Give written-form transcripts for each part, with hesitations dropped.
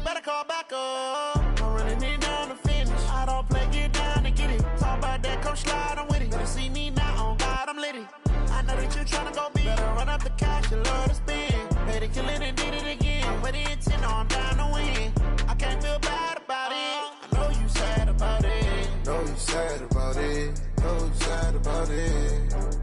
better call back up. I'm really need down to finish. I don't play, get down to get it. Talk about that, come slide, I'm with it. Better see me now, on God, I'm litty. I know that you're tryna go big. Better run up the cash, you love to spend. Better kill it and did it again. I'm with the intent, on down to win. I can't feel bad about it. I know you sad about it. Know you sad about it. Know you sad about it.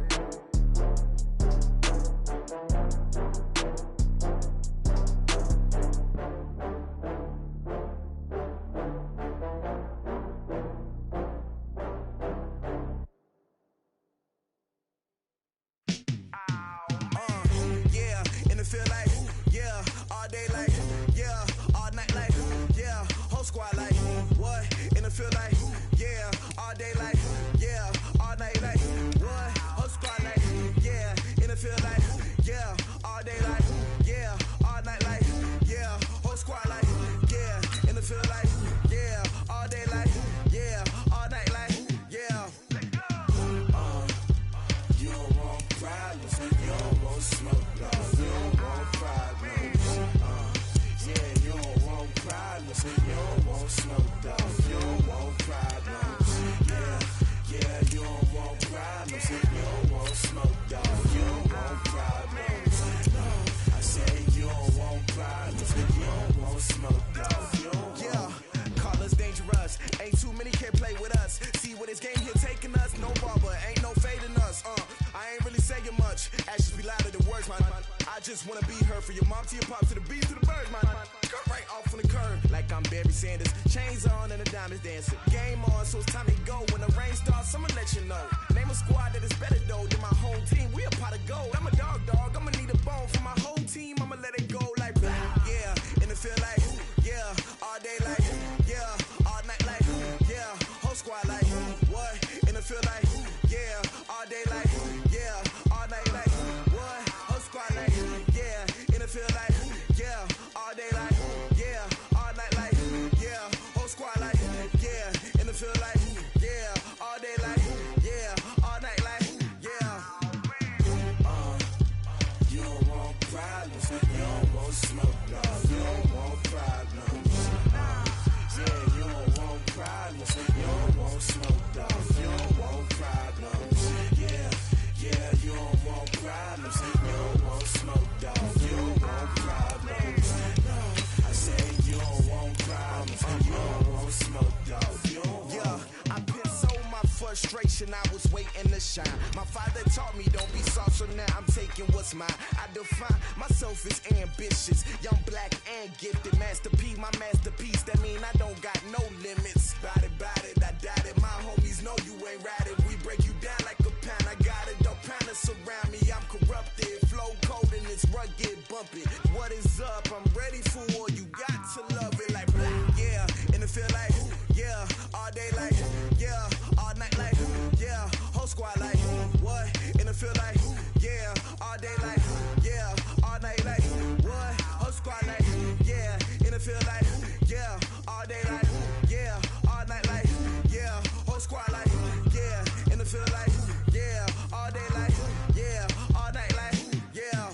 I was waiting to shine. My father taught me don't be soft, so now I'm taking what's mine. I define myself as ambitious, young, black, and gifted. Master P, my masterpiece. That mean I don't got no limits. Bout it, I doubt it. My homies know you ain't ratted. We break you down like a pound. I got it, don't pound to surround me. I'm corrupted, flow cold and it's rugged, bumping. What is up? I'm ready for war. You got to love it like blah, yeah. And it feel like yeah, all day like yeah, all night like yeah, whole squad like what? And it feel like yeah, all day like yeah, all night like what? Whole squad like yeah, and it feel like yeah, all day like yeah, all night like yeah, whole squad like yeah, and it feel like yeah, all day like yeah, all night like yeah.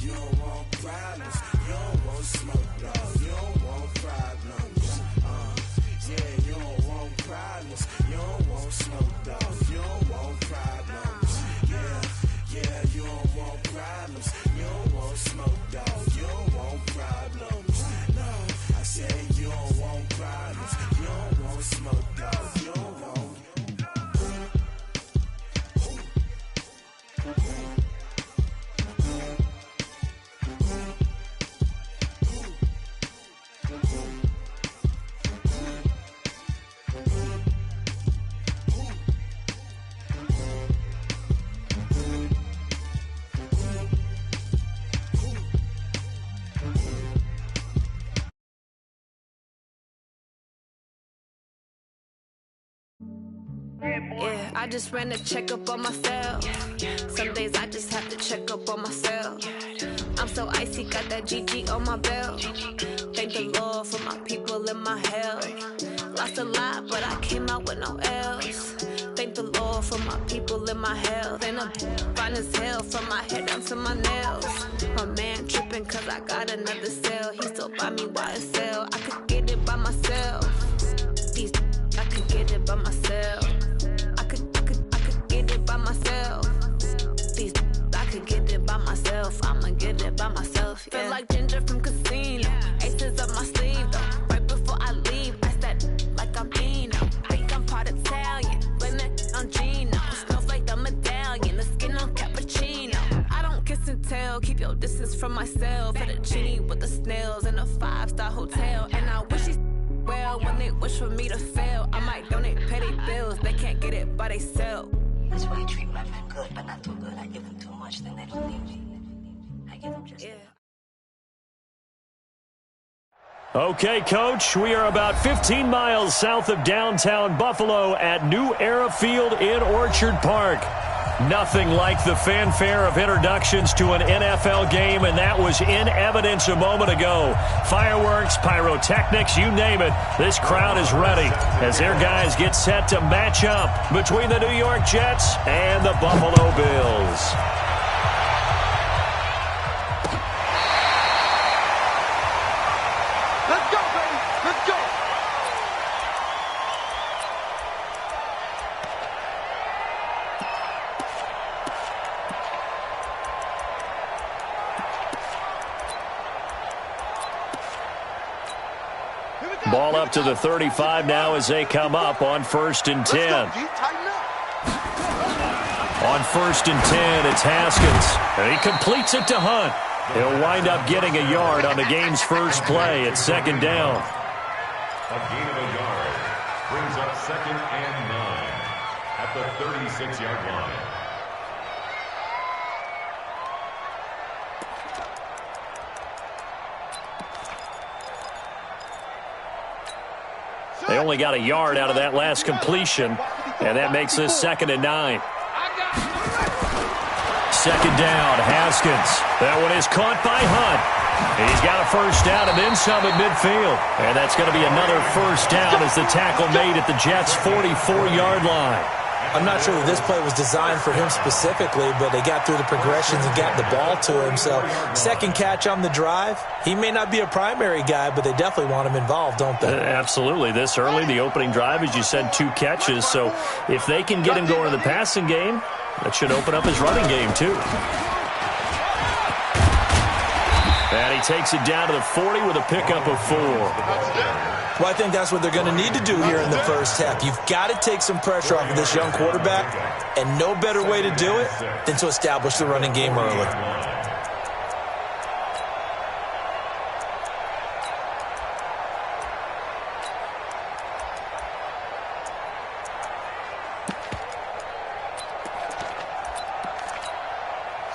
You don't want problems, you don't want smoke, dog. You don't want problems. Yeah, you don't want problems. You don't want smoke, dog. You don't want problems. Yeah, you don't want problems. You don't want smoke, dog. You don't want problems. No, I said you don't want problems. You don't want smoke, dog. You don't want. Yeah, I just ran a checkup on myself. Some days I just have to check up on myself. I'm so icy, got that GG on my belt. Thank the Lord for my people in my health. lost a lot, but I came out with no L's. Thank the Lord for my people and my health. And I'm fine as hell from my head down to my nails. My man tripping cause I got another cell. He still buy me YSL. I could get it by myself. I could get it by myself. I could get it by myself. I could get it by myself. I'ma get it by myself. Yeah. Feel like Ginger from Casino. Aces up my sleeve though. Right before I leave, I said like I'm Dino. Think I'm part Italian. Blame it on Gino. Smells like the medallion. The skin on cappuccino. I don't kiss and tell. Keep your distance from myself. At a genie with the snails in a 5-star hotel. And I wish he well when they wish for me to fail. I might donate, pay their bills. They can't get it by they self. That's why I treat my men good, but not too good. I give them too much, then they don't leave me. I give them just enough. Okay, Coach, we are about 15 miles south of downtown Buffalo at New Era Field in Orchard Park. Nothing like the fanfare of introductions to an NFL game, and that was in evidence a moment ago. Fireworks, pyrotechnics, you name it. This crowd is ready as their guys get set to match up between the New York Jets and the Buffalo Bills. Let's go, baby. Let's go. Ball up to the 35 now as they come up on 1st and 10. On 1st and 10, it's Haskins. And he completes it to Hunt. He'll wind up getting a yard on the game's first play at 2nd down. A gain of a yard brings up 2nd and 9 at the 36-yard line. They only got a yard out of that last completion, and that makes this 2nd and 9. 2nd down, Haskins. That one is caught by Hunt. He's got a first down and then some at midfield. And that's going to be another first down as the tackle made at the Jets' 44-yard line. I'm not sure that this play was designed for him specifically, but they got through the progressions and got the ball to him. So, second catch on the drive. He may not be a primary guy, but they definitely want him involved, don't they? Absolutely. This early, the opening drive, as you said, 2 catches. So, if they can get him going in the passing game, that should open up his running game, too. And he takes it down to the 40 with a pickup of 4. Well, I think that's what they're going to need to do here in the first half. You've got to take some pressure off of this young quarterback, and no better way to do it than to establish the running game early.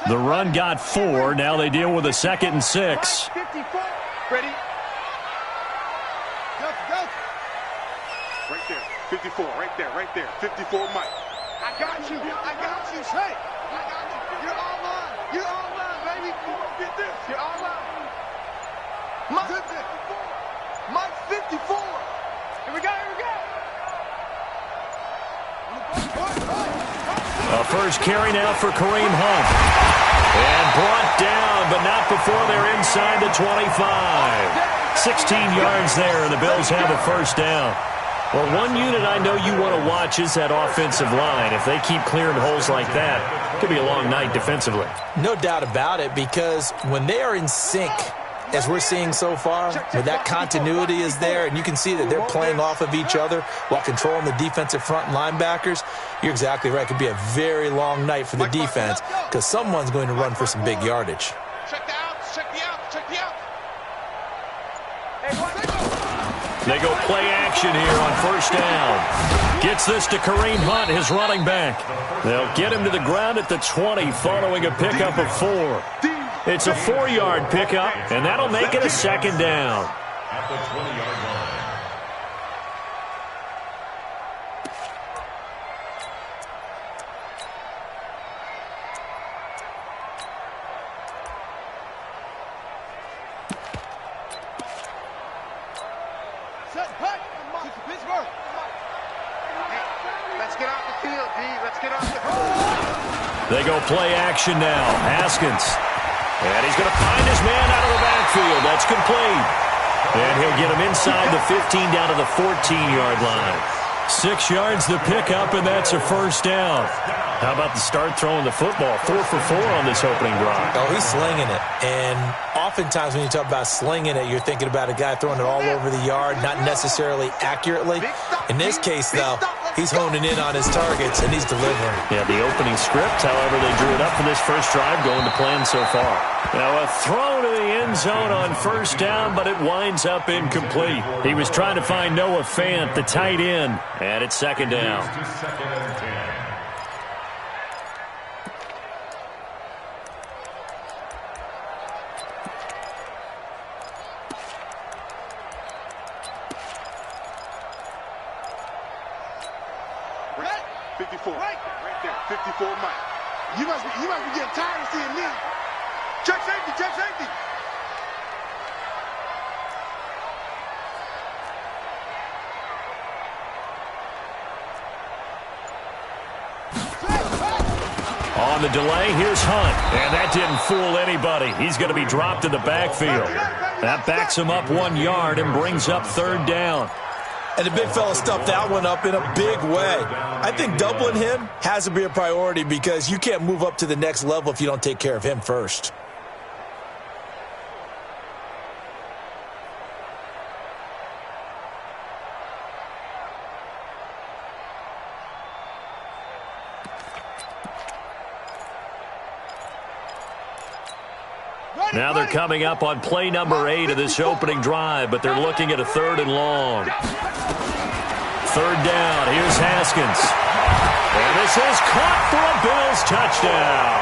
The run got 4. Now they deal with a 2nd and 6. 54. Ready? Go. Right there. 54. Right there. 54, Mike. I got you. Say. I got you. You're online, baby. Get this. You're online. Mike's 54. Here we go. A first carry now for Kareem Hunt. And brought down, but not before they're inside the 25. 16 yards there, and the Bills have a first down. Well, one unit I know you want to watch is that offensive line. If they keep clearing holes like that, it could be a long night defensively. No doubt about it, because when they are in sync, as we're seeing so far, where that continuity is there, and you can see that they're playing off of each other while controlling the defensive front linebackers, you're exactly right. It could be a very long night for the defense because someone's going to run for some big yardage. Check the out. They go play action here on first down. Gets this to Kareem Hunt, his running back. They'll get him to the ground at the 20 following a pickup of 4. It's a 4-yard pickup, and that'll make it a 2nd down. At the 20-yard line. Pittsburgh. Let's get off the field, D. Let's get off the field. They go play action now. Haskins. And he's going to find his man out of the backfield. That's complete. And he'll get him inside the 15 down to the 14-yard line. 6 yards the pickup, and that's a first down. How about the start throwing the football? 4 for 4 on this opening drive. Oh, he's slinging it. And oftentimes when you talk about slinging it, you're thinking about a guy throwing it all over the yard, not necessarily accurately. In this case, though, he's honing in on his targets, and he's delivering. Yeah, the opening script, however, they drew it up for this first drive, going to plan so far. Now, a throw to the end zone on first down, but it winds up incomplete. He was trying to find Noah Fant, the tight end, and it's second down. Second and 10. Right? 54. Right there. 54 Mike. You must be getting tired of seeing me. Check safety, check safety. On the delay, here's Hunt. And that didn't fool anybody. He's going to be dropped in the backfield. That backs him up 1 yard and brings up third down. And the big fella stuffed that one up in a big way. I think doubling him has to be a priority because you can't move up to the next level if you don't take care of him first. Now they're coming up on play number 8 of this opening drive, but they're looking at a 3rd and long. 3rd down. Here's Haskins. And this is caught for a Bills touchdown.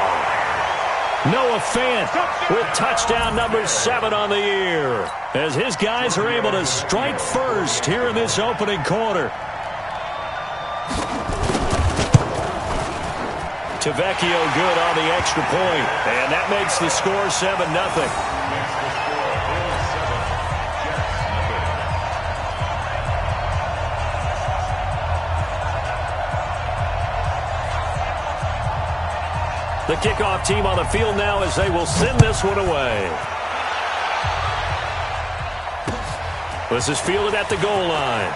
Noah Fant with touchdown number 7 on the year, as his guys are able to strike first here in this opening quarter. Tavecchio good on the extra point, and that makes the score 7-0. The kickoff team on the field now as they will send this one away. This is fielded at the goal line.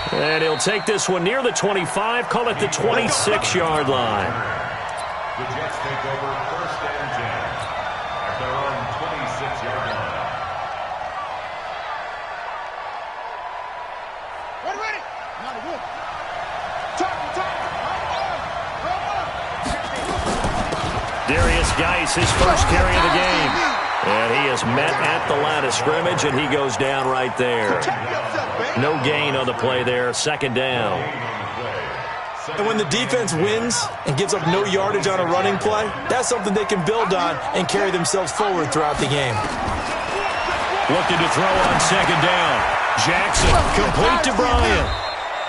And he'll take this one near the 25, call it the 26-yard line. The Jets take over 1st and 10 at their own 26-yard line. Ready? Now the wood. Darius Geis, his first carry of the game. And he is met at the line of scrimmage, and he goes down right there. No gain on the play there, 2nd down. And when the defense wins and gives up no yardage on a running play, that's something they can build on and carry themselves forward throughout the game. Looking to throw on 2nd down. Jackson, complete to Bryant.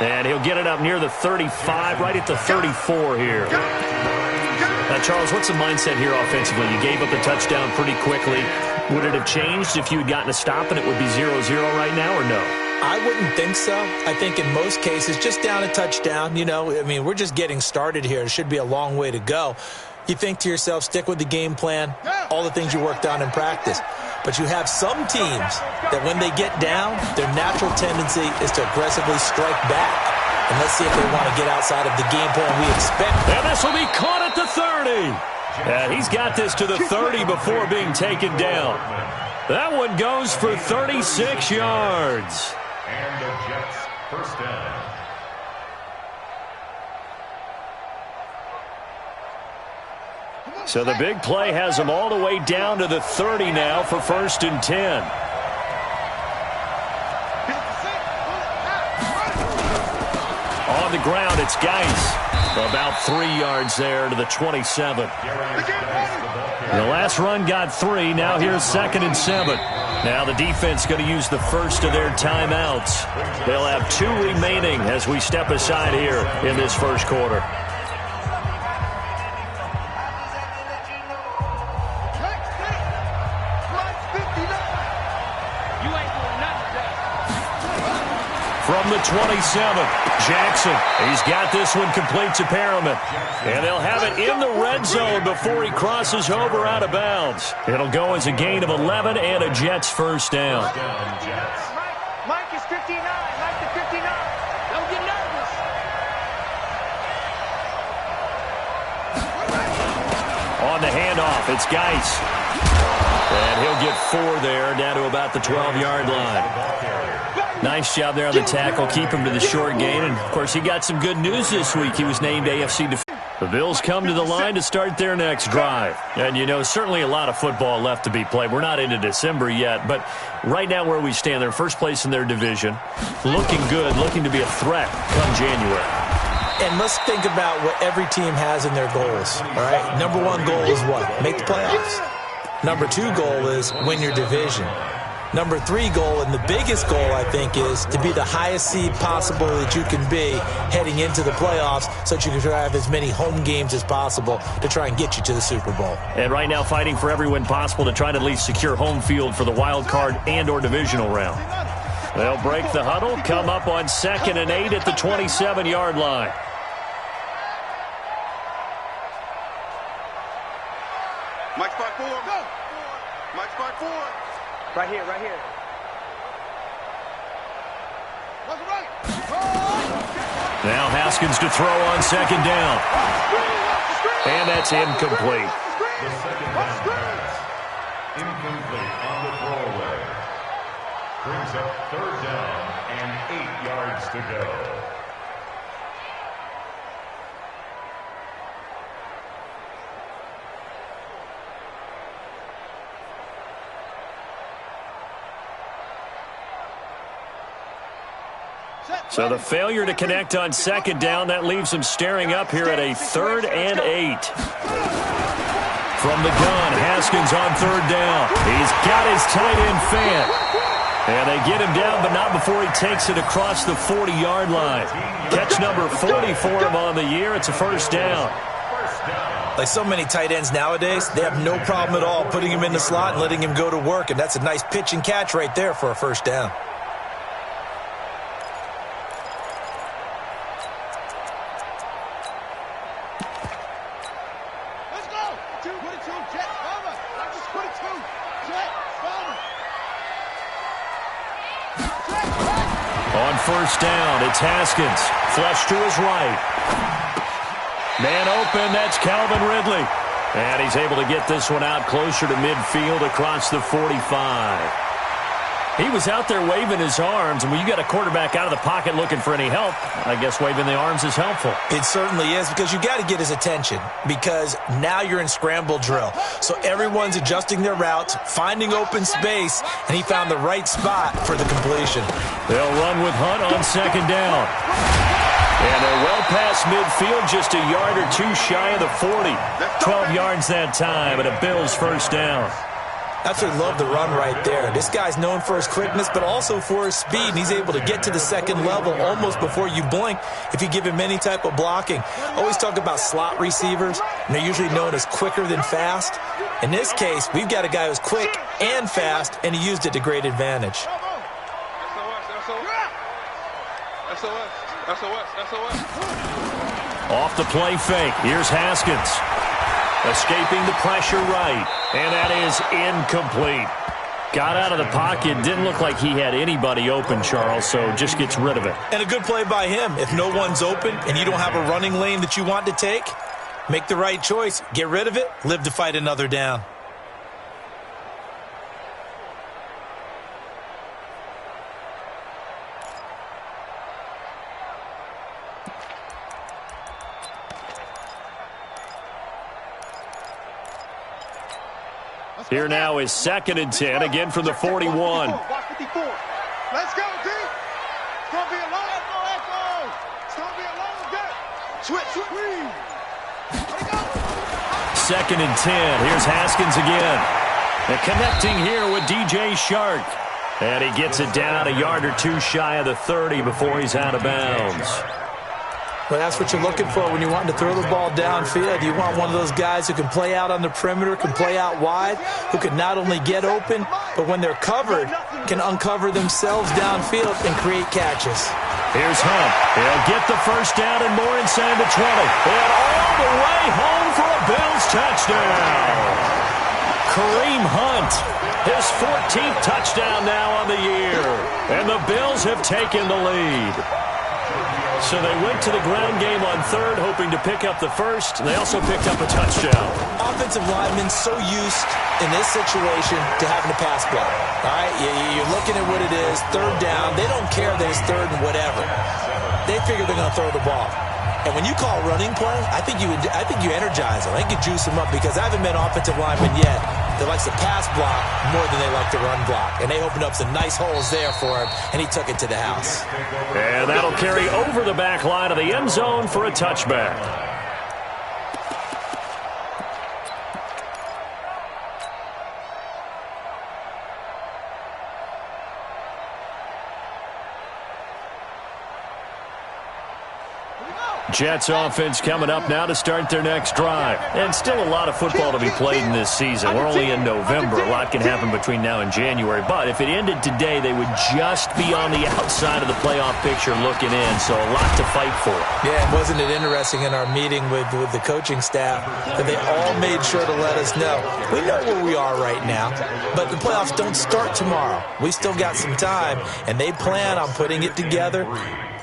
And he'll get it up near the 35, right at the 34 here. Now, Charles, what's the mindset here offensively? You gave up the touchdown pretty quickly. Would it have changed if you had gotten a stop and it would be 0-0 right now, or no? I wouldn't think so. I think in most cases, just down a touchdown, we're just getting started here. It should be a long way to go. You think to yourself, stick with the game plan, all the things you worked on in practice. But you have some teams that when they get down, their natural tendency is to aggressively strike back. And let's see if they want to get outside of the game plan we expect. And this will be caught at the 30. And he's got this to the 30 before being taken down. That one goes for 36 yards. And the Jets, 1st down. So the big play has them all the way down to the 30 now for 1st and 10. On the ground, it's Geis. About 3 yards there to the 27. The last run got 3. Now here's 2nd and 7. Now the defense going to use the first of their timeouts. They'll have 2 remaining as we step aside here in this first quarter. from the 27. Jackson, he's got this one complete to Perriman. And they'll have it in the red zone before he crosses over out of bounds. It'll go as a gain of 11 and a Jets first down. Mike is 59. Mike to 59. Don't get nervous. On the handoff, it's Geis. And he'll get 4 there, down to about the 12-yard line. Nice job there on the tackle. Keep him to the short gain. And, of course, he got some good news this week. He was named AFC Defensive. The Bills come to the line to start their next drive. And, you know, certainly a lot of football left to be played. We're not into December yet, but right now where we stand, they're first place in their division. Looking good, looking to be a threat come January. And let's think about what every team has in their goals, all right? Number 1 goal is what? Make the playoffs. Number 2 goal is win your division. Number 3 goal, and the biggest goal, I think, is to be the highest seed possible that you can be heading into the playoffs so that you can drive as many home games as possible to try and get you to the Super Bowl. And right now fighting for every win possible to try to at least secure home field for the wild card and or divisional round. They'll break the huddle, come up on 2nd and 8 at the 27-yard line. Mike's by 4. Go. Mike's by 4. Right here, right here. Now Haskins to throw on 2nd down. And that's incomplete. The 2nd down pass. Incomplete on the throwaway. Brings up 3rd down and 8 yards to go. So the failure to connect on 2nd down, that leaves him staring up here at a 3rd and 8. From the gun, Haskins on 3rd down. He's got his tight end Fant. And they get him down, but not before he takes it across the 40-yard line. Catch number 40 for him on the year. It's a first down. Like so many tight ends nowadays, they have no problem at all putting him in the slot and letting him go to work. And that's a nice pitch and catch right there for a first down. On first down, it's Haskins. Flush to his right. Man open, that's Calvin Ridley. And he's able to get this one out closer to midfield across the 45. He was out there waving his arms, and when you got a quarterback out of the pocket looking for any help, I guess waving the arms is helpful. It certainly is, because you got to get his attention, because now you're in scramble drill. So everyone's adjusting their routes, finding open space, and he found the right spot for the completion. They'll run with Hunt on 2nd down. And they're well past midfield, just a yard or 2 shy of the 40. 12 yards that time, and a Bills first down. Absolutely love the run right there. This guy's known for his quickness, but also for his speed, and he's able to get to the 2nd level almost before you blink if you give him any type of blocking. Always talk about slot receivers, and they're usually known as quicker than fast. In this case, we've got a guy who's quick and fast, and he used it to great advantage. SOS. Off the play fake. Here's Haskins. Escaping the pressure right. And that is incomplete. Got out of the pocket. Didn't look like he had anybody open, Charles, so just gets rid of it. And a good play by him. If no one's open and you don't have a running lane that you want to take, make the right choice. Get rid of it. Live to fight another down. Here now is 2nd and 10, again from the 41. Let's go, D. It's going to be a long echo. It's going to be a long get. Switch. 2nd and 10. Here's Haskins again. And connecting here with DJ Shark. And he gets it down a yard or 2 shy of the 30 before he's out of bounds. Well, that's what you're looking for when you're wanting to throw the ball downfield. You want one of those guys who can play out on the perimeter, can play out wide, who can not only get open, but when they're covered, can uncover themselves downfield and create catches. Here's Hunt. He'll get the first down and more inside the 20. And all the way home for a Bills touchdown. Kareem Hunt, his 14th touchdown now on the year. And the Bills have taken the lead. So they went to the ground game on third, hoping to pick up the first. They also picked up a touchdown. Offensive linemen so used in this situation to having to pass block. All right, you're looking at what it is, third down. They don't care that it's third and whatever. They figure they're going to throw the ball. And when you call running play, I think you energize them. I think you juice them up because I haven't met offensive linemen yet that likes to pass block more than they like to run block. And they opened up some nice holes there for him, and he took it to the house. And that'll carry over the back line of the end zone for a touchback. Jets offense coming up now to start their next drive. And still a lot of football to be played in this season. We're only in November. A lot can happen between now and January. But if it ended today, they would just be on the outside of the playoff picture looking in. So a lot to fight for. Yeah, and wasn't it interesting in our meeting with the coaching staff that they all made sure to let us know. We know where we are right now, but the playoffs don't start tomorrow. We still got some time, and they plan on putting it together,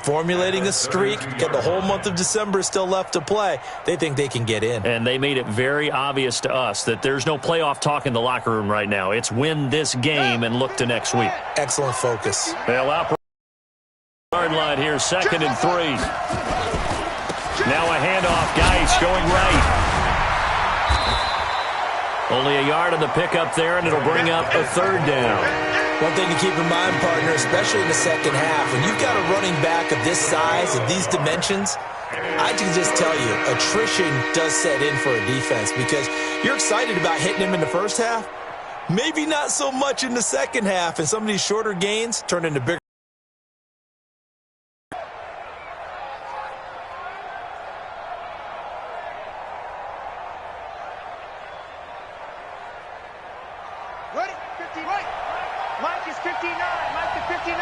formulating a streak, got the whole month of December still left to play. They think they can get in. And they made it very obvious to us that there's no playoff talk in the locker room right now. It's win this game and look to next week. Excellent focus. They'll operate yard line here, 2nd and 3. Now a handoff. Geis going right. Only a yard on the pickup there, and it'll bring up a 3rd down. One thing to keep in mind, partner, especially in the second half, when you've got a running back of this size, of these dimensions, I can just tell you, attrition does set in for a defense because you're excited about hitting him in the first half. Maybe not so much in the second half, and some of these shorter gains turn into bigger. Ready? 50 right. Mike is 59. Mike is 59.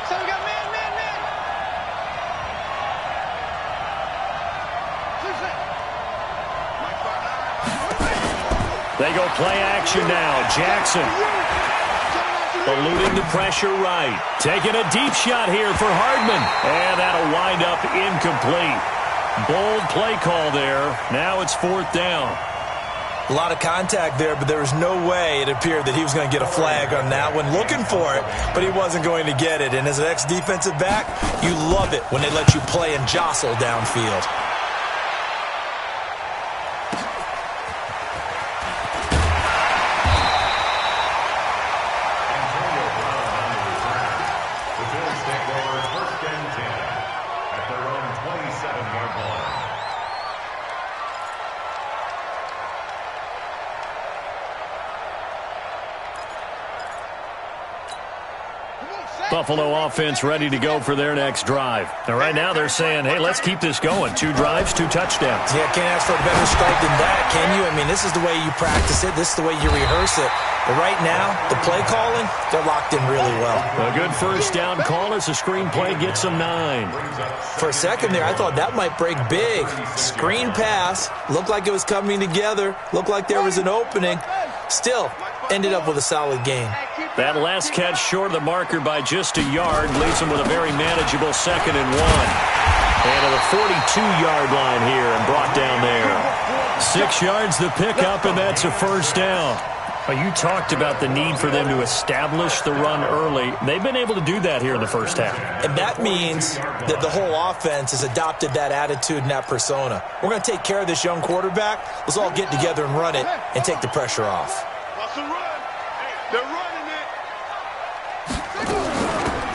So we got man. They go play action now. Jackson eluding the pressure right. Taking a deep shot here for Hardman. And that'll wind up incomplete. Bold play call there. Now it's 4th down. A lot of contact there, but there was no way it appeared that he was going to get a flag on that one. Looking for it, but he wasn't going to get it. And as an ex-defensive back, you love it when they let you play and jostle downfield. Buffalo offense ready to go for their next drive. Now, right now they're saying, hey, let's keep this going. 2 drives, 2 touchdowns. Yeah, can't ask for a better start than that, can you? I mean, this is the way you practice it. This is the way you rehearse it. But right now, the play calling, they're locked in really well. A good first down call as the screen play gets them 9. For a second there, I thought that might break big. Screen pass, looked like it was coming together, looked like there was an opening. Still, ended up with a solid gain. That last catch short of the marker by just a yard leaves them with a very manageable 2nd and 1. And to the 42-yard line here and brought down there. 6 yards the pickup, and that's a first down. You talked about the need for them to establish the run early. They've been able to do that here in the first half. And that means that the whole offense has adopted that attitude and that persona. We're going to take care of this young quarterback. Let's all get together and run it and take the pressure off. They're running it.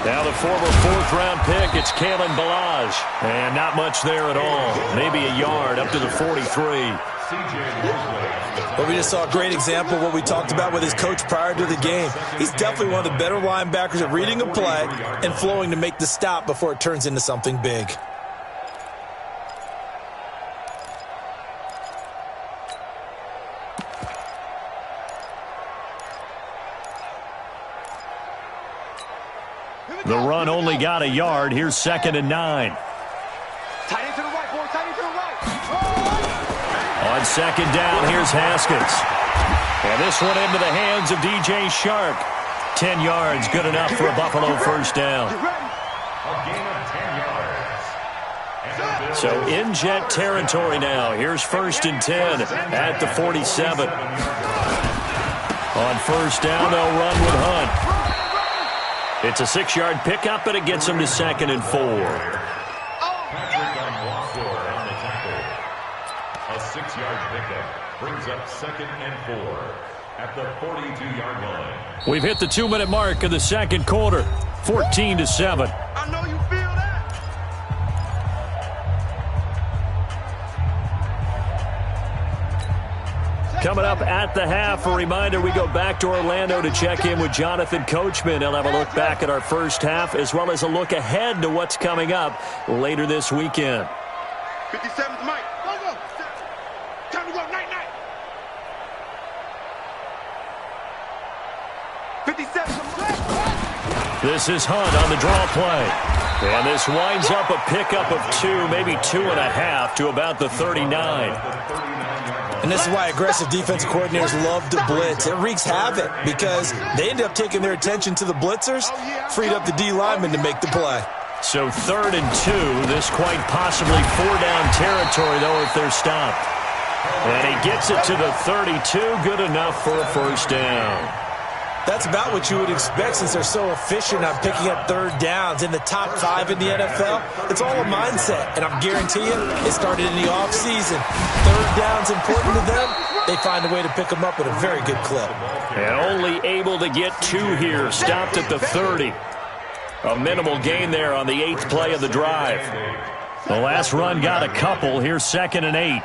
Now the former 4th-round pick, it's Kalen Ballage. And not much there at all. Maybe a yard up to the 43. But we just saw a great example of what we talked about with his coach prior to the game. He's definitely one of the better linebackers at reading a play and flowing to make the stop before it turns into something big. Here we The run only got a yard. Here's 2nd and 9. Tight end to the right, boy. Tight end to the right. On 2nd down, here's Haskins. And this one into the hands of DJ Shark. 10 yards, good enough for a Buffalo first down. A gain of 10 yards. So in Jet territory now. Here's 1st and 10 at the 47. On first down, they'll run with Hunt. It's a 6-yard pickup, and it gets them to 2nd and 4. Patrick Onwuasor on the tackle. A 6-yard pickup brings up 2nd and 4 at the 42-yard line. We've hit the 2-minute mark of the second quarter. 14-7. I know you feel that. Coming up at the half, a reminder, we go back to Orlando to check in with Jonathan Coachman. He'll have a look back at our first half as well as a look ahead to what's coming up later this weekend. 57's Mike. Go, go. Time to go. Night, night. 57's This is Hunt on the draw play. And this winds up a pickup of 2, maybe 2.5 to about the 39. And this is why aggressive defensive coordinators love to blitz. It wreaks havoc because they end up taking their attention to the blitzers, freed up the D lineman to make the play. So 3rd and 2, this quite possibly 4-down territory, though, if they're stopped. And he gets it to the 32, good enough for a first down. That's about what you would expect since they're so efficient on picking up 3rd downs in the top 5 in the NFL. It's all a mindset, and I'm guaranteeing you it started in the offseason. 3rd down's important to them. They find a way to pick them up at a very good clip. And only able to get 2 here, stopped at the 30. A minimal gain there on the 8th play of the drive. The last run got a couple. Here's 2nd and 8.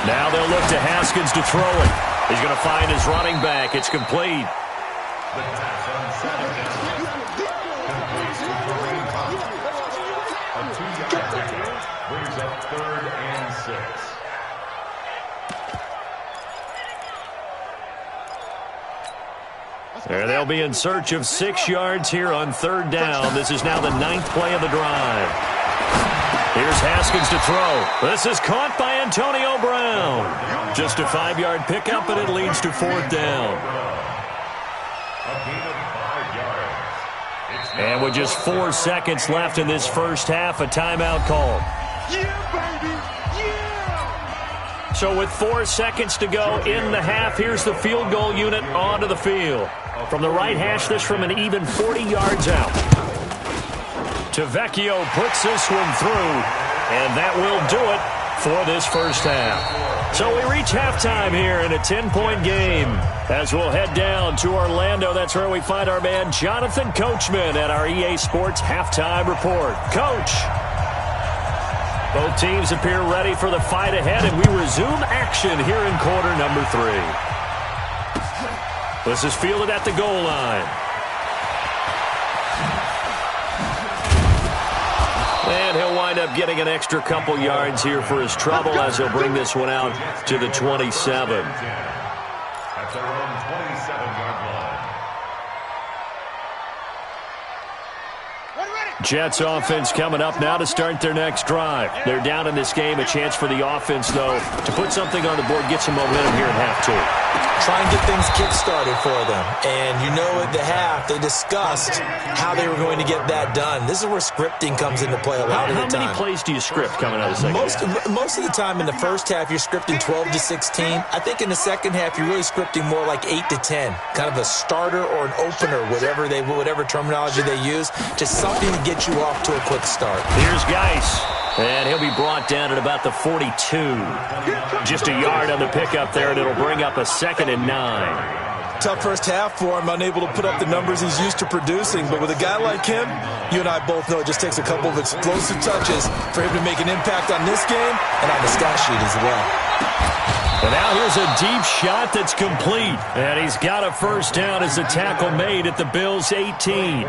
Now they'll look to Haskins to throw it. He's going to find his running back. It's complete. The pass on 2nd down. Complete to Kareem Hunt. A 2-yard pickup brings up 3rd and 6. There they'll be in search of 6 yards here on 3rd down. This is now the 9th play of the drive. Here's Haskins to throw. This is caught by Antonio Brown. Just a 5-yard pickup, and it leads to 4th down. A gain of 5 yards. And with just 4 seconds left in this first half, a timeout call. Yeah, baby. Yeah. So with 4 seconds to go in the half, here's the field goal unit onto the field. From the right hash, this from an even 40 yards out. Tavecchio puts this one through, and that will do it for this first half. So we reach halftime here in a 10-point game. As we'll head down to Orlando, that's where we find our man Jonathan Coachman at our EA Sports Halftime Report. Coach, both teams appear ready for the fight ahead, and we resume action here in quarter number 3. This is fielded at the goal line. And he'll wind up getting an extra couple yards here for his trouble as he'll bring this one out to the 27. At their own 27-yard line. Jets offense coming up now to start their next drive. They're down in this game. A chance for the offense, though, to put something on the board, get some momentum here in half 2. Try and get things kick-started for them. And you know at the half, they discussed how they were going to get that done. This is where scripting comes into play a lot of the time. How many plays do you script coming out of the second half? Most of the time in the first half, you're scripting 12 to 16. I think in the second half, you're really scripting more like 8 to 10. Kind of a starter or an opener, whatever terminology they use. Just something to get you off to a quick start. Here's Geis. And he'll be brought down at about the 42. Just a yard on the pickup there, and it'll bring up a 2nd and 9. Tough first half for him, unable to put up the numbers he's used to producing. But with a guy like him, you and I both know it just takes a couple of explosive touches for him to make an impact on this game and on the stat sheet as well. And now here's a deep shot that's complete. And he's got a first down as the tackle made at the Bills' 18.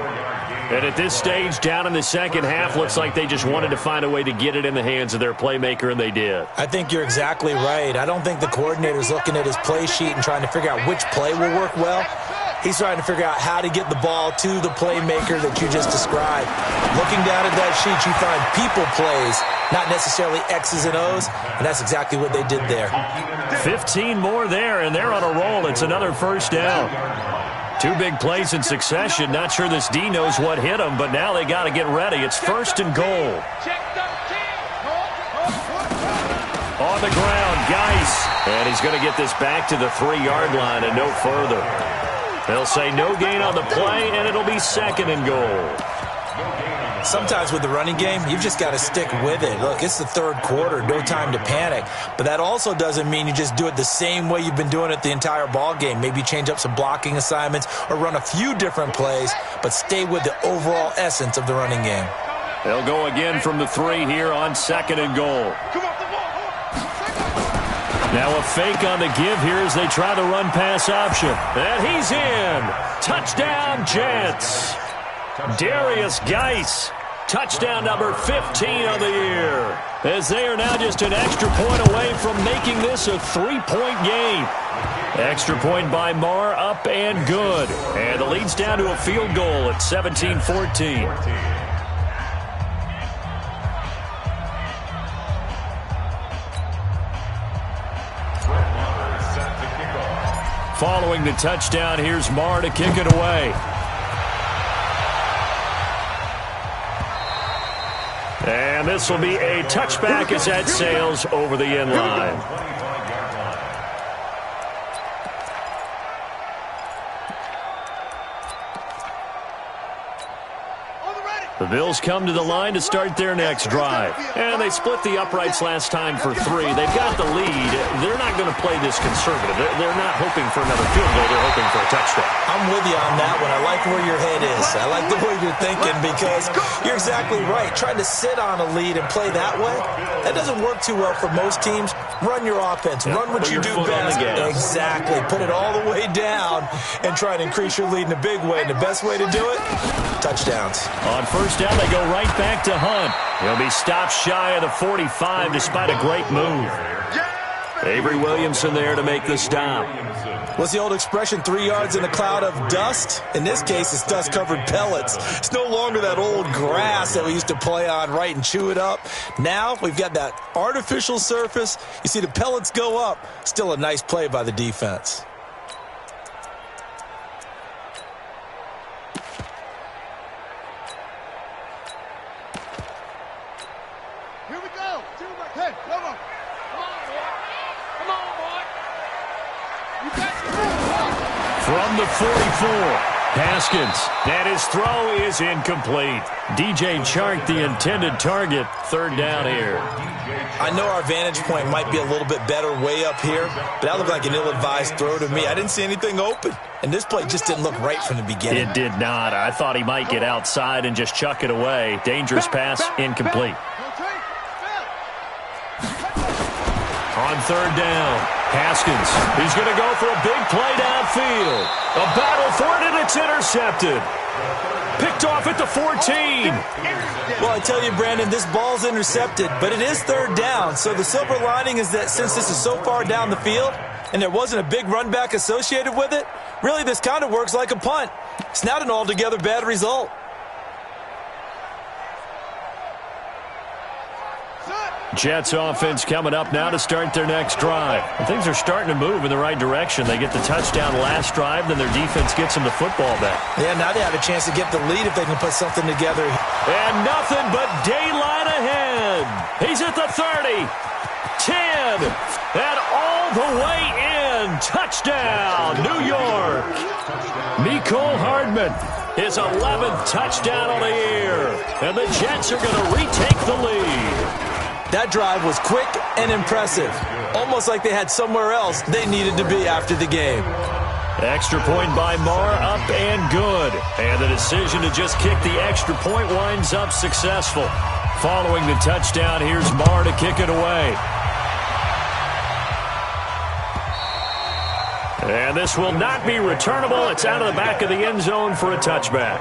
And at this stage, down in the second half, looks like they just wanted to find a way to get it in the hands of their playmaker, and they did. I think you're exactly right. I don't think the coordinator's looking at his play sheet and trying to figure out which play will work well. He's trying to figure out how to get the ball to the playmaker that you just described. Looking down at that sheet, you find people plays, not necessarily X's and O's, and that's exactly what they did there. 15 more there, and they're on a roll. It's another first down. 2 big plays in succession. Not sure this D knows what hit him, but now they got to get ready. It's first and goal. On the ground, Geis. And he's going to get this back to the 3-yard line and no further. They'll say no gain on the play, and it'll be second and goal. Sometimes with the running game, you've just got to stick with it. Look, it's the third quarter, no time to panic. But that also doesn't mean you just do it the same way you've been doing it the entire ball game. Maybe change up some blocking assignments or run a few different plays, but stay with the overall essence of the running game. They'll go again from the 3 here on second and goal. Now a fake on the give here as they try the run-pass option. And he's in. Touchdown, Jets. Darius Geis, touchdown number 15 on the year, as they are now just an extra point away from making this a 3-point game. Extra point by Marr, up and good. And the lead's down to a field goal at 17-14. Following the touchdown, here's Marr to kick it away. And this will be a touchback as that sails over the end line. The Bills come to the line to start their next drive. And they split the uprights last time for 3. They've got the lead. They're not going to play this conservative. They're not hoping for another field goal. They're hoping for a touchdown. I'm with you on that one. I like where your head is. I like the way you're thinking because you're exactly right. Trying to sit on a lead and play that way, that doesn't work too well for most teams. Run your offense. Run what you do best. Exactly. Put it all the way down and try to increase your lead in a big way. And the best way to do it, touchdowns. On first down, they go right back to Hunt. He'll be stopped shy of the 45 despite a great move. Avery Williamson there to make the stop. What's the old expression, 3 yards in a cloud of dust? In this case, it's dust-covered pellets. It's no longer that old grass that we used to play on, right, and chew it up. Now we've got that artificial surface. You see the pellets go up. Still a nice play by the defense. From the 44, Haskins, and his throw is incomplete. DJ Chark, the intended target, third down here. I know our vantage point might be a little bit better way up here, but that looked like an ill-advised throw to me. I didn't see anything open, and this play just didn't look right from the beginning. It did not. I thought he might get outside and just chuck it away. Dangerous pass, incomplete. On third down, Haskins. He's going to go for a big play downfield. A battle for it, and it's intercepted. Picked off at the 14. Well, I tell you, Brandon, this ball's intercepted, but it is third down. So the silver lining is that since this is so far down the field and there wasn't a big run back associated with it, really this kind of works like a punt. It's not an altogether bad result. Jets offense coming up now to start their next drive. And things are starting to move in the right direction. They get the touchdown last drive, then their defense gets them the football back. Yeah, now they have a chance to get the lead if they can put something together. And nothing but daylight ahead. He's at the 30, 10, and all the way in. Touchdown, New York. Mecole Hardman, his 11th touchdown on the year. And the Jets are going to retake the lead. That drive was quick and impressive. Almost like they had somewhere else they needed to be after the game. Extra point by Marr, up and good. And the decision to just kick the extra point winds up successful. Following the touchdown, here's Marr to kick it away. And this will not be returnable. It's out of the back of the end zone for a touchback.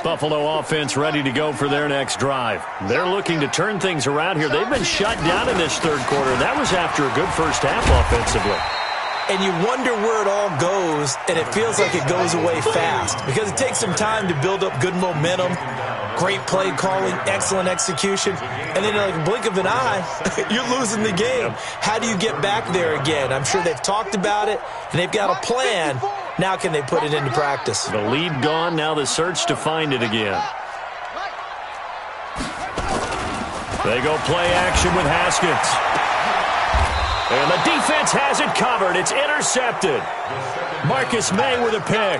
Buffalo offense ready to go for their next drive. They're looking to turn things around here. They've been shut down in this third quarter. That was after a good first half offensively. And you wonder where it all goes, and it feels like it goes away fast because it takes some time to build up good momentum, great play calling, excellent execution, and then in like a blink of an eye, you're losing the game. How do you get back there again? I'm sure they've talked about it, and they've got a plan. Now can they put it into practice? The lead gone, now the search to find it again. They go play action with Haskins. And the defense has it covered. It's intercepted. Marcus May with a pick.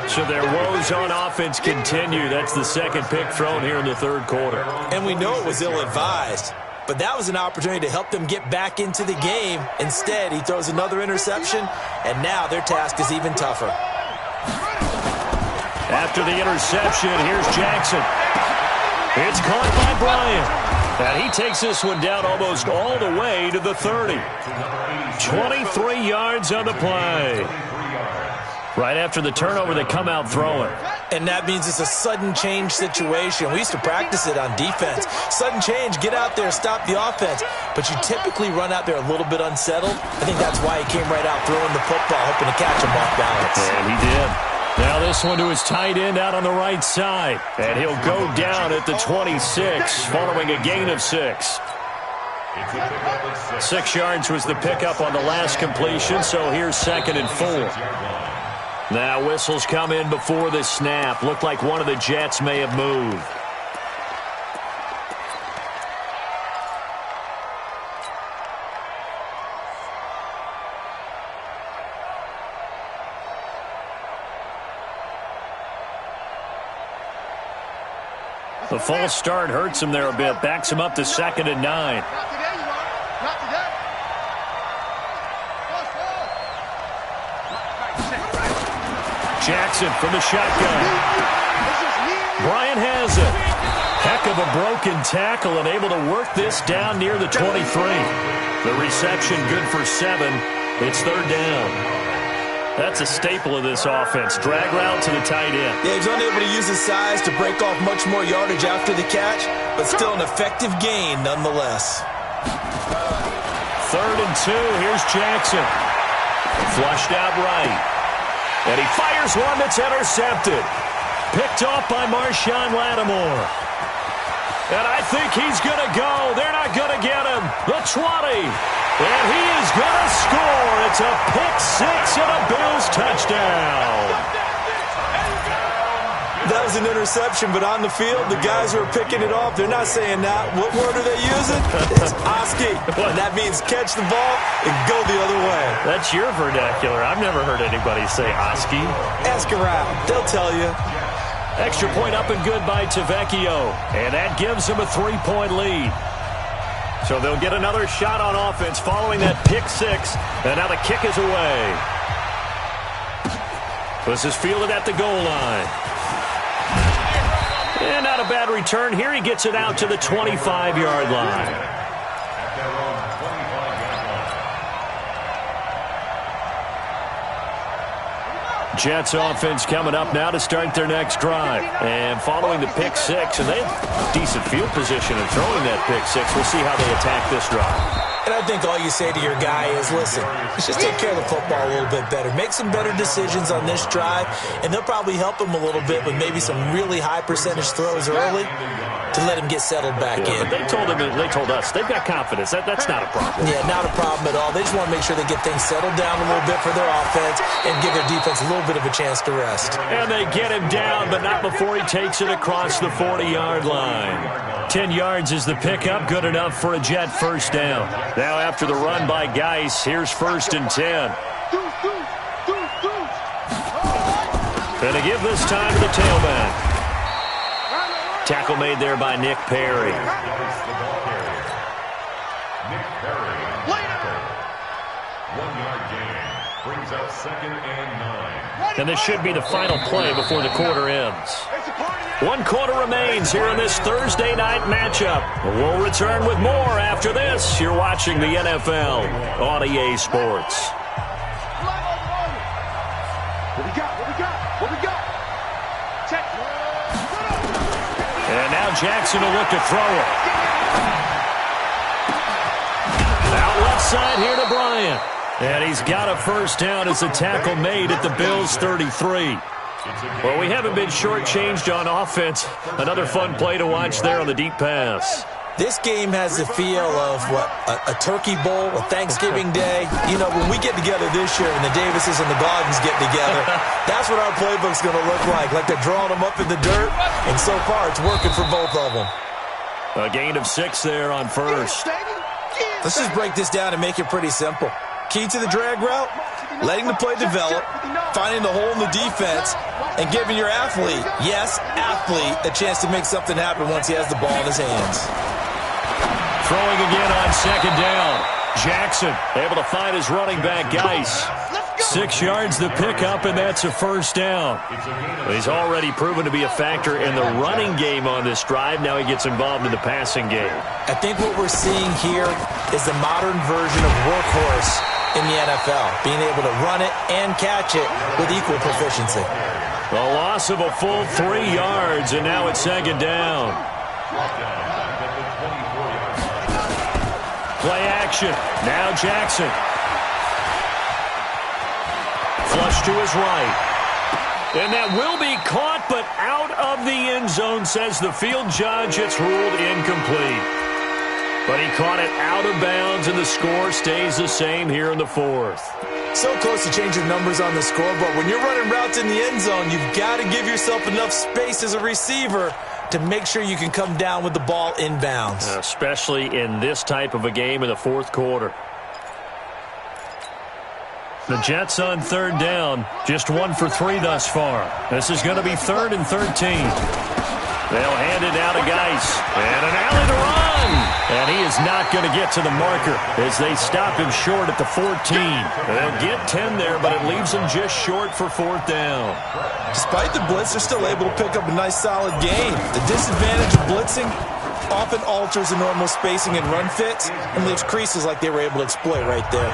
So their woes on offense continue. That's the second pick thrown here in the third quarter. And we know it was ill-advised, but that was an opportunity to help them get back into the game. Instead, he throws another interception, and now their task is even tougher. After the interception, here's Jackson. It's caught by Bryant. And he takes this one down almost all the way to the 30. 23 yards on the play. Right after the turnover, they come out throwing. And that means it's a sudden change situation. We used to practice it on defense. Sudden change, get out there, stop the offense. But you typically run out there a little bit unsettled. I think that's why he came right out throwing the football, hoping to catch him off balance. And he did. Now this one to his tight end out on the right side. And he'll go down at the 26 following a gain of 6. 6 yards was the pickup on the last completion, so here's 2nd and 4. Now whistles come in before the snap. Looked like one of the Jets may have moved. The false start hurts him there a bit. Backs him up to 2nd and 9. Jackson from the shotgun. Bryant has it. Heck of a broken tackle and able to work this down near the 23. The reception good for 7. It's 3rd down. That's a staple of this offense. Drag route to the tight end. Yeah, he's unable to use his size to break off much more yardage after the catch, but still an effective gain nonetheless. 3rd and 2. Here's Jackson. Flushed out right. And he fires one that's intercepted. Picked off by Marshawn Lattimore. And I think he's going to go. They're not going to get him. The 20. And he is going to score. It's a pick 6 and a Bills touchdown. That was an interception, but on the field, the guys who are picking it off, they're not saying that. What word are they using? It's Oski. And that means catch the ball and go the other way. That's your vernacular. I've never heard anybody say Oski. Ask around. They'll tell you. Extra point up and good by Tavecchio. And that gives them a 3-point lead. So they'll get another shot on offense following that pick 6. And now the kick is away. This is fielded at the goal line. And not a bad return here. He gets it out to the 25-yard line. Jets offense coming up now to start their next drive. And following the pick 6, and they have decent field position in throwing that pick 6. We'll see how they attack this drive. And I think all you say to your guy is, listen, let's just take care of the football a little bit better. Make some better decisions on this drive, and they'll probably help him a little bit with maybe some really high percentage throws early to let him get settled back in. But they told us they've got confidence. That's not a problem. Yeah, not a problem at all. They just want to make sure they get things settled down a little bit for their offense and give their defense a little bit of a chance to rest. And they get him down, but not before he takes it across the 40-yard line. 10 yards is the pickup, good enough for a Jet first down. Now after the run by Geis, here's 1st and 10. And they give this time to the tailback. Tackle made there by Nick Perry. Nick Perry. 1-yard gain. Brings up 2nd and 9. And this should be the final play before the quarter ends. 1 quarter remains here in this Thursday night matchup. We'll return with more after this. You're watching the NFL on EA Sports. What we got? What we got? What we got? Check. Jackson will look to throw it. Out left side here to Bryant. And he's got a first down as a tackle made at the Bills' 33. Well, we haven't been shortchanged on offense. Another fun play to watch there on the deep pass. This game has the feel of, a turkey bowl, a Thanksgiving day. You know, when we get together this year and the Davises and the Gardens get together, that's what our playbook's going to look like they're drawing them up in the dirt. And so far, it's working for both of them. A gain of 6 there on first. Let's just break this down and make it pretty simple. Key to the drag route, letting the play develop, finding the hole in the defense, and giving your athlete, yes, athlete, a chance to make something happen once he has the ball in his hands. Throwing again on second down. Jackson able to find his running back, Geis. 6 yards the pickup, and that's a first down. He's already proven to be a factor in the running game on this drive. Now he gets involved in the passing game. I think what we're seeing here is the modern version of workhorse in the NFL, being able to run it and catch it with equal proficiency. A loss of a full 3 yards, and now it's second down. Play action. Now Jackson. Flush to his right. And that will be caught, but out of the end zone, says the field judge. It's ruled incomplete. But he caught it out of bounds, and the score stays the same here in the fourth. So close to changing numbers on the scoreboard. When you're running routes in the end zone, you've got to give yourself enough space as a receiver to make sure you can come down with the ball inbounds. Especially in this type of a game in the fourth quarter. The Jets on third down, just 1 for 3 thus far. This is going to be 3rd and 13. They'll hand it out to Geis. And an alley to run. And he is not going to get to the marker as they stop him short at the 14. They'll get 10 there, but it leaves him just short for 4th down. Despite the blitz, they're still able to pick up a nice, solid gain. The disadvantage of blitzing often alters the normal spacing and run fits and leaves creases like they were able to exploit right there.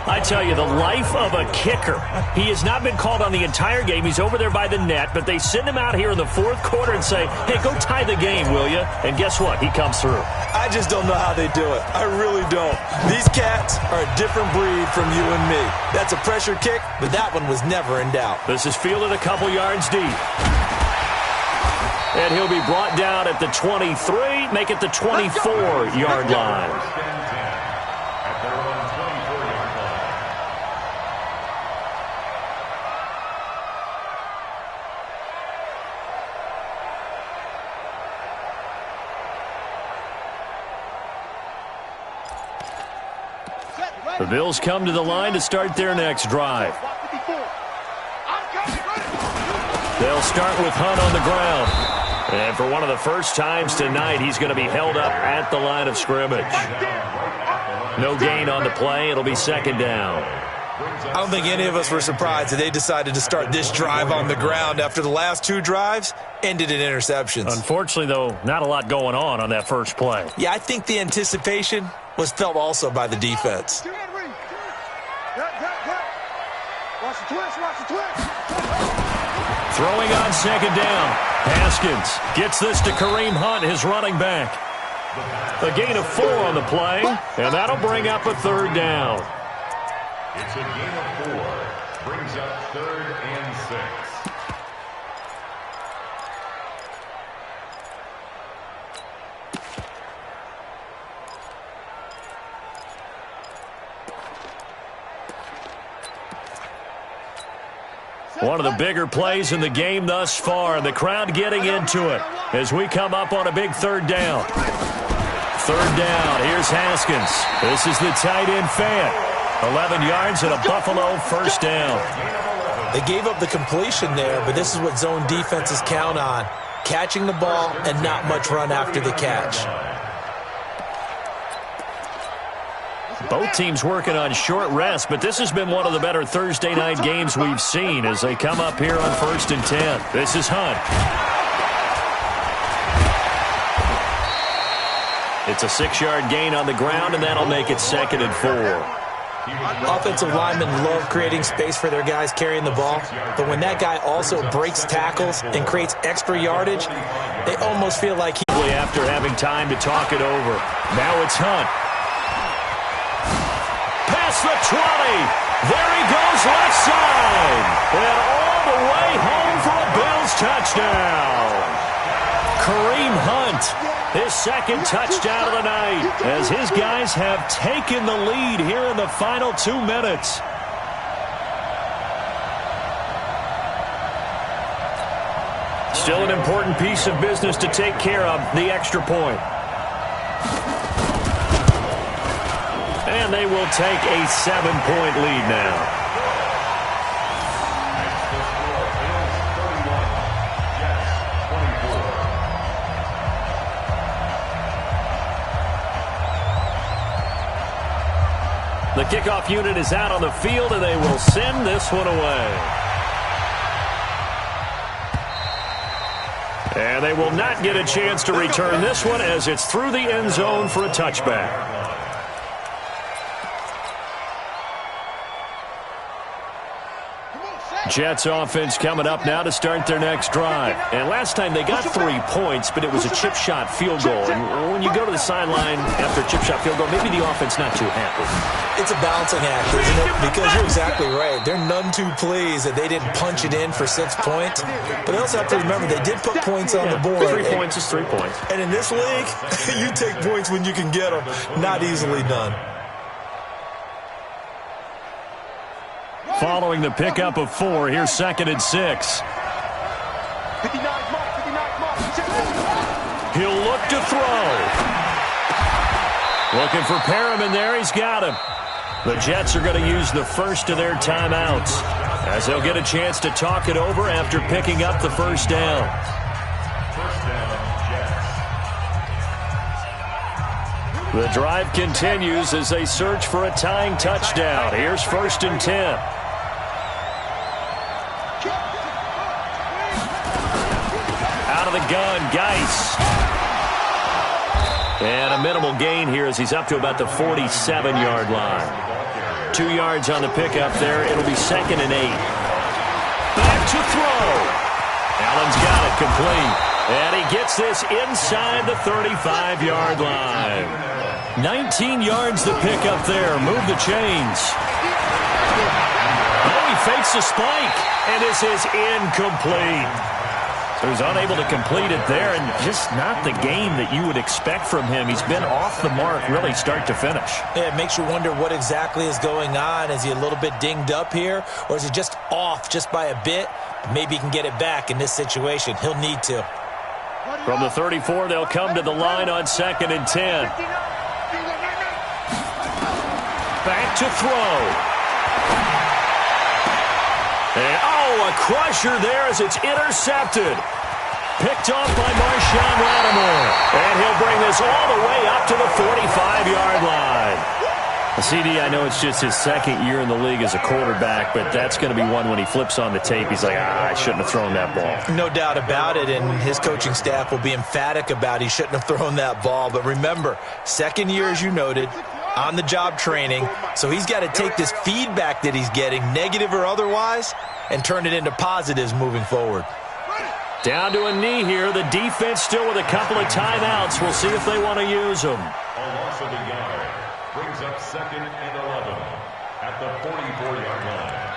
I tell you, the life of a kicker. He has not been called on the entire game. He's over there by the net, but they send him out here in the fourth quarter and say, hey, go tie the game, will you? And guess what? He comes through. I just don't know how they do it. I really don't. These cats are a different breed from you and me. That's a pressure kick, but that one was never in doubt. This is fielded a couple yards deep. And he'll be brought down at the 23, make it the 24-yard line. The Bills come to the line to start their next drive. They'll start with Hunt on the ground. And for one of the first times tonight, he's going to be held up at the line of scrimmage. No gain on the play. It'll be second down. I don't think any of us were surprised that they decided to start this drive on the ground after the last 2 drives ended in interceptions. Unfortunately, though, not a lot going on that first play. Yeah, I think the anticipation was felt also by the defense. Throwing on second down. Haskins gets this to Kareem Hunt, his running back. A gain of 4 on the play, and that'll bring up a 3rd down. It's a gain of 4. Brings up 3rd and 6. One of the bigger plays in the game thus far, and the crowd getting into it as we come up on a big 3rd down. 3rd down, here's Haskins. This is the tight end Fant. 11 yards and a Buffalo first down. They gave up the completion there, but this is what zone defenses count on. Catching the ball and not much run after the catch. Both teams working on short rest, but this has been one of the better Thursday night games we've seen as they come up here on 1st and 10. This is Hunt. It's a 6-yard gain on the ground, and that'll make it 2nd and 4. Offensive linemen love creating space for their guys carrying the ball, but when that guy also breaks tackles and creates extra yardage, they almost feel like after having time to talk it over. Now it's Hunt. Past the 20. There he goes left side. And all the way home for a Bills touchdown. Kareem Hunt, his second touchdown of the night, as his guys have taken the lead here in the final 2 minutes. Still an important piece of business to take care of, the extra point. And they will take a 7-point lead now. The kickoff unit is out on the field, and they will send this one away. And they will not get a chance to return this one as it's through the end zone for a touchback. Jets offense coming up now to start their next drive. And last time they got 3 points, but it was a chip shot field goal. And when you go to the sideline after a chip shot field goal, maybe the offense not too happy. It's a balancing act, isn't it? Because you're exactly right. They're none too pleased that they didn't punch it in for 6 points. But they also have to remember they did put points on the board. 3 points is 3 points. And in this league, you take points when you can get them. Not easily done. Following the pickup of 4, here's 2nd and 6. He'll look to throw. Looking for Perriman there. He's got him. The Jets are going to use the first of their timeouts as they'll get a chance to talk it over after picking up the first down. The drive continues as they search for a tying touchdown. Here's 1st and 10. Out of the gun, Geis. And a minimal gain here as he's up to about the 47-yard line. 2 yards on the pickup there. It'll be 2nd and 8. Back to throw. Allen's got it complete. And he gets this inside the 35-yard line. 19 yards to pick up there. Move the chains. Oh, he fakes a spike. And this is incomplete. So he's unable to complete it there, and just not the game that you would expect from him. He's been off the mark really start to finish. Yeah, it makes you wonder what exactly is going on. Is he a little bit dinged up here, or is he just off just by a bit? Maybe he can get it back in this situation. He'll need to. From the 34, they'll come to the line on 2nd and 10. Back to throw. And, a crusher there as it's intercepted. Picked off by Marshawn Lattimore. And he'll bring this all the way up to the 45-yard line. CD, I know it's just his 2nd year in the league as a quarterback, but that's going to be one when he flips on the tape. He's like, I shouldn't have thrown that ball. No doubt about it, and his coaching staff will be emphatic about he shouldn't have thrown that ball. But remember, 2nd year, as you noted, on-the-job training, so he's got to take this feedback that he's getting, negative or otherwise, and turn it into positives moving forward. Down to a knee here. The defense still with a couple of timeouts. We'll see if they want to use them. A loss of a yard brings up 2nd and 11 at the 44-yard line.